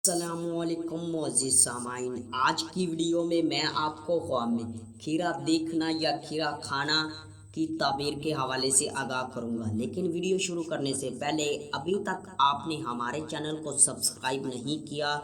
السلام علیکم معزز سامعین، آج کی ویڈیو میں میں آپ کو خواب میں کھیرا دیکھنا یا کھیرا کھانا کی تعبیر کے حوالے سے آگاہ کروں گا۔ لیکن ویڈیو شروع کرنے سے پہلے ابھی تک آپ نے ہمارے چینل کو سبسکرائب نہیں کیا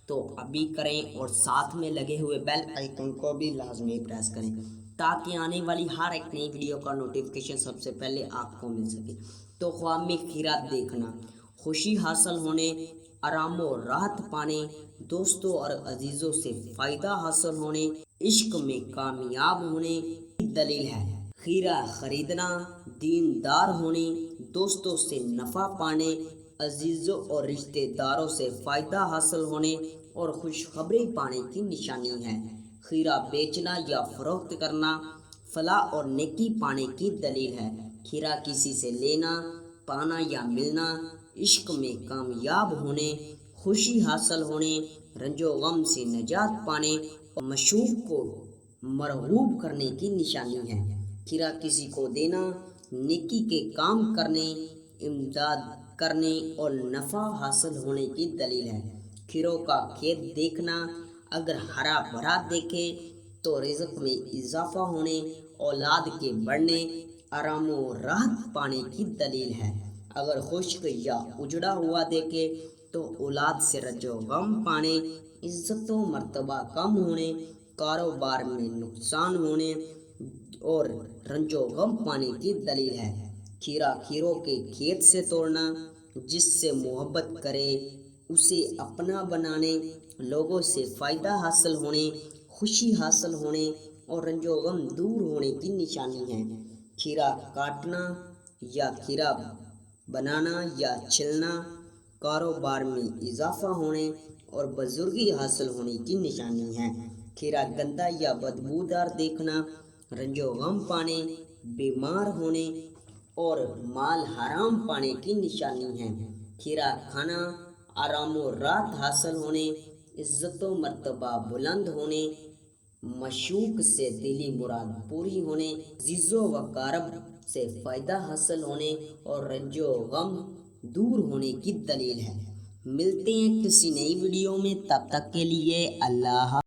تو ابھی کریں اور ساتھ میں لگے ہوئے بیل آئیکن کو بھی لازمی پریس کریں تاکہ آنے والی ہر ایک نئی ویڈیو کا نوٹیفیکیشن سب سے پہلے آپ کو مل سکے۔ تو خواب میں کھیرا دیکھنا، خوشی حاصل ہونے، آرام و راحت پانے، دوستوں اور عزیزوں سے فائدہ حاصل ہونے، عشق میں کامیاب ہونے کی دلیل ہے۔ کھیرا خریدنا، دیندار ہونے، دوستوں سے نفع پانے، عزیزوں اور رشتہ داروں سے فائدہ حاصل ہونے اور خوشخبری پانے کی نشانی ہے۔ کھیرا بیچنا یا فروخت کرنا فلاح اور نیکی پانے کی دلیل ہے۔ کھیرا کسی سے لینا، پانا یا ملنا، عشق میں کامیاب ہونے، خوشی حاصل ہونے، رنج و غم سے نجات پانے اور مشوق کو مرغوب کرنے کی نشانی ہے۔ کھیرا کسی کو دینا نیکی کے کام کرنے، امداد کرنے اور نفع حاصل ہونے کی دلیل ہے۔ کھیروں کا کھیت دیکھنا، اگر ہرا بھرا دیکھے تو رزق میں اضافہ ہونے، اولاد کے بڑھنے، آرام و راحت پانے کی دلیل ہے۔ اگر خشک یا اجڑا ہوا دیکھے تو اولاد سے رنج و غم پانے، عزت و مرتبہ کم ہونے، کاروبار میں نقصان ہونے اور رنج و غم پانے کی دلیل ہے۔ کھیرا کھیروں کے کھیت سے توڑنا، جس سے محبت کرے اسے اپنا بنانے، لوگوں سے فائدہ حاصل ہونے، خوشی حاصل ہونے اور رنج و غم دور ہونے کی نشانی ہے۔ کھیرا کاٹنا یا کھیرا بنانا یا چھلنا، کاروبار میں اضافہ ہونے اور بزرگی حاصل ہونے کی نشانی ہے۔ کھیرا گندا یا بدبودار دیکھنا، رنج و غم پانے، بیمار ہونے اور مال حرام پانے کی نشانی ہے۔ کھیرا کھانا، آرام و راحت حاصل ہونے، عزت و مرتبہ بلند ہونے، مشوق سے دلی مراد پوری ہونے، عزیز و اقارب سے فائدہ حاصل ہونے اور رنج و غم دور ہونے کی دلیل ہے۔ ملتے ہیں کسی نئی ویڈیو میں، تب تک کے لیے اللہ حافظ۔